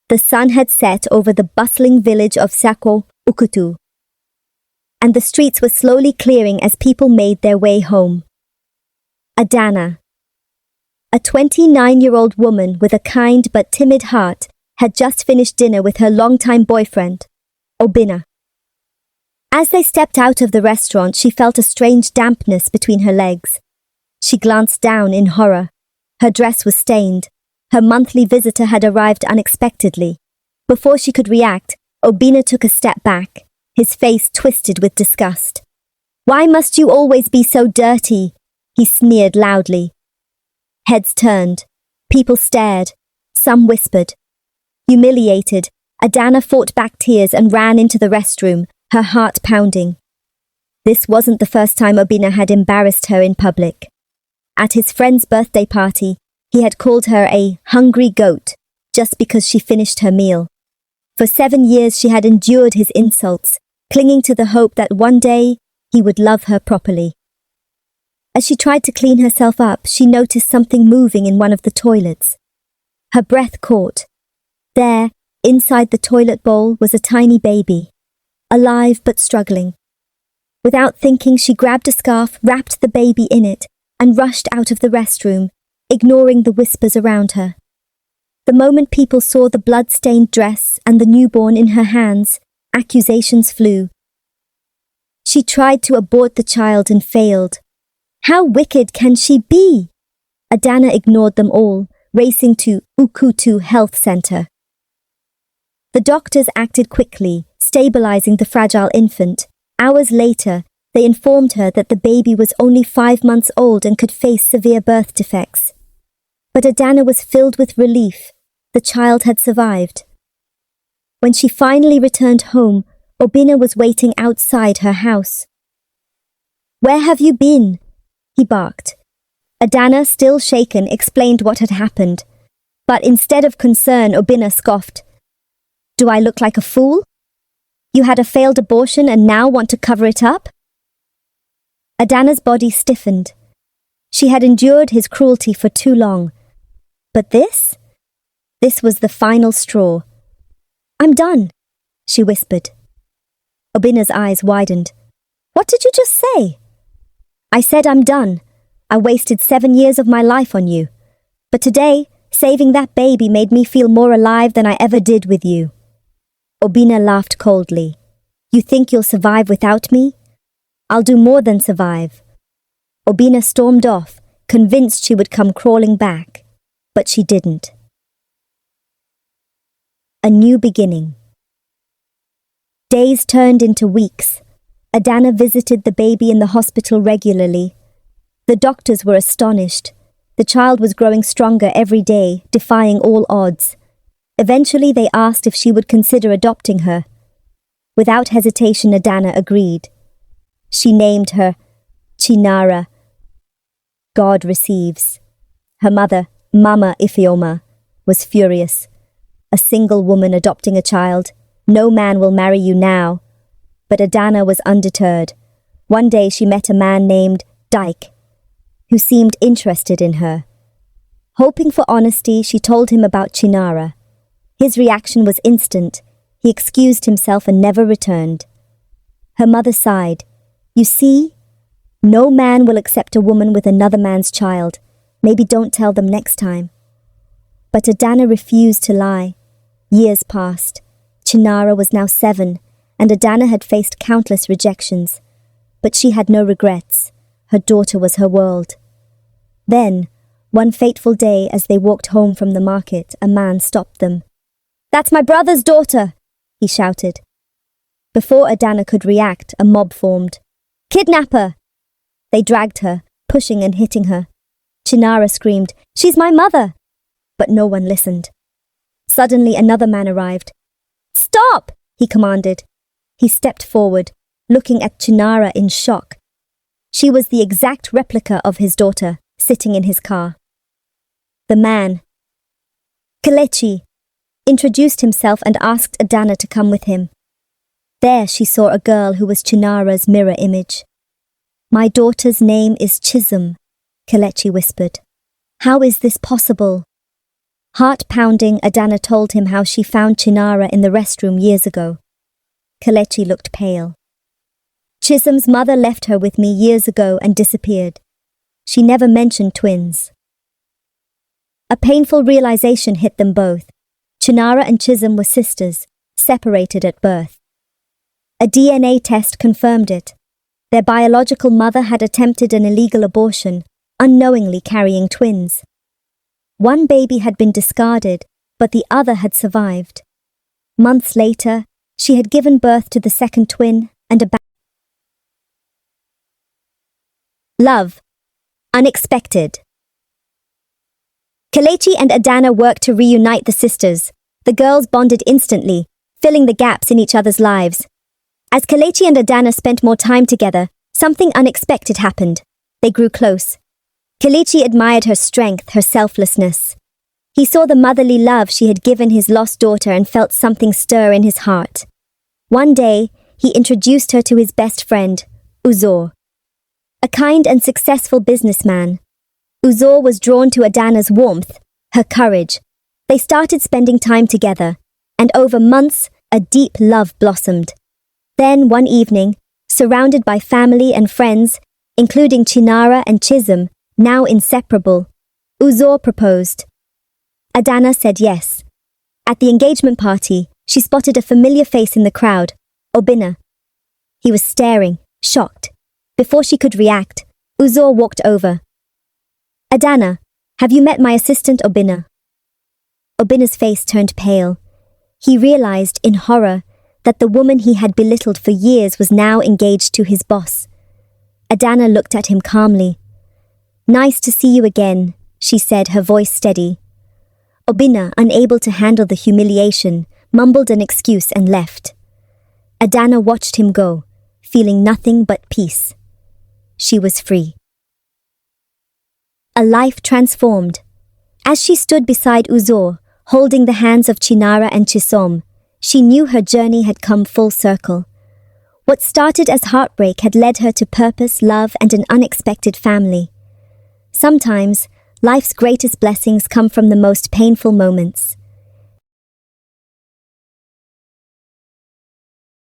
The sun had set over the bustling village of Sako Ukutu, and the streets were slowly clearing as people made their way home. Adana, a 29-year-old woman with a kind but timid heart, had just finished dinner with her longtime boyfriend, Obinna. As they stepped out of the restaurant, she felt a strange dampness between her legs. She glanced down in horror. Her dress was stained. Her monthly visitor had arrived unexpectedly. Before she could react, Obinna took a step back, his face twisted with disgust. "Why must you always be so dirty?" he sneered loudly. Heads turned. People stared. Some whispered. Humiliated, Adana fought back tears and ran into the restroom, her heart pounding. This wasn't the first time Obinna had embarrassed her in public. At his friend's birthday party, he had called her a hungry goat just because she finished her meal. For 7 years she had endured his insults, clinging to the hope that one day he would love her properly. As she tried to clean herself up, she noticed something moving in one of the toilets. Her breath caught. There, inside the toilet bowl, was a tiny baby, alive but struggling. Without thinking, she grabbed a scarf, wrapped the baby in it, and rushed out of the restroom, ignoring the whispers around her. The moment people saw the blood-stained dress and the newborn in her hands, accusations flew. She tried to abort the child and failed. How wicked can she be? Adana ignored them all, racing to Ukutu Health Center. The doctors acted quickly, stabilizing the fragile infant. Hours later, they informed her that the baby was only 5 months old and could face severe birth defects. But Adana was filled with relief. The child had survived. When she finally returned home, Obinna was waiting outside her house. "Where have you been?" he barked. Adana, still shaken, explained what had happened. But instead of concern, Obinna scoffed. "Do I look like a fool? You had a failed abortion and now want to cover it up?" Adana's body stiffened. She had endured his cruelty for too long. But this? This was the final straw. "I'm done," she whispered. Obinna's eyes widened. "What did you just say?" "I said I'm done. I wasted 7 years of my life on you. But today, saving that baby made me feel more alive than I ever did with you." Obinna laughed coldly. "You think you'll survive without me? I'll do more than survive." Obinna stormed off, convinced she would come crawling back. But she didn't. A new beginning. Days turned into weeks. Adana visited the baby in the hospital regularly. The doctors were astonished. The child was growing stronger every day, defying all odds. Eventually they asked if she would consider adopting her. Without hesitation, Adana agreed. She named her Chinara. God receives. Her mother, Mama Ifeoma, was furious. A single woman adopting a child. No man will marry you now. But Adana was undeterred. One day she met a man named Dyke, who seemed interested in her. Hoping for honesty, she told him about Chinara. His reaction was instant. He excused himself and never returned. Her mother sighed. "You see? No man will accept a woman with another man's child. Maybe don't tell them next time." But Adana refused to lie. Years passed. Chinara was now 7, and Adana had faced countless rejections. But she had no regrets. Her daughter was her world. Then, one fateful day as they walked home from the market, a man stopped them. "That's my brother's daughter!" he shouted. Before Adana could react, a mob formed. "Kidnap her!" They dragged her, pushing and hitting her. Chinara screamed, "She's my mother!" But no one listened. Suddenly another man arrived. "Stop!" he commanded. He stepped forward, looking at Chinara in shock. She was the exact replica of his daughter, sitting in his car. The man, Kelechi, introduced himself and asked Adana to come with him. There she saw a girl who was Chinara's mirror image. "My daughter's name is Chisholm," Kelechi whispered. "How is this possible?" Heart-pounding, Adana told him how she found Chinara in the restroom years ago. Kelechi looked pale. Chisholm's mother left her with me years ago and disappeared. She never mentioned twins. A painful realization hit them both. Chinara and Chisholm were sisters, separated at birth. A DNA test confirmed it. Their biological mother had attempted an illegal abortion, unknowingly carrying twins. One baby had been discarded, but the other had survived. Months later, she had given birth to the second twin and a Love. Unexpected. Kelechi and Adana worked to reunite the sisters. The girls bonded instantly, filling the gaps in each other's lives. As Kelechi and Adana spent more time together, something unexpected happened. They grew close. Kelechi admired her strength, her selflessness. He saw the motherly love she had given his lost daughter and felt something stir in his heart. One day, he introduced her to his best friend, Uzor. A kind and successful businessman. Uzor was drawn to Adana's warmth, her courage. They started spending time together, and over months, a deep love blossomed. Then, one evening, surrounded by family and friends, including Chinara and Chisholm, now inseparable, Uzor proposed. Adana said yes. At the engagement party, she spotted a familiar face in the crowd, Obinna. He was staring, shocked. Before she could react, Uzor walked over. Adana, have you met my assistant Obinna? Obinna's face turned pale. He realized, in horror, that the woman he had belittled for years was now engaged to his boss. Adana looked at him calmly. Nice to see you again, she said, her voice steady. Obinna, unable to handle the humiliation, mumbled an excuse and left. Adana watched him go, feeling nothing but peace. She was free. A life transformed. As she stood beside Uzor, holding the hands of Chinara and Chisholm, she knew her journey had come full circle. What started as heartbreak had led her to purpose, love, and an unexpected family. Sometimes, life's greatest blessings come from the most painful moments.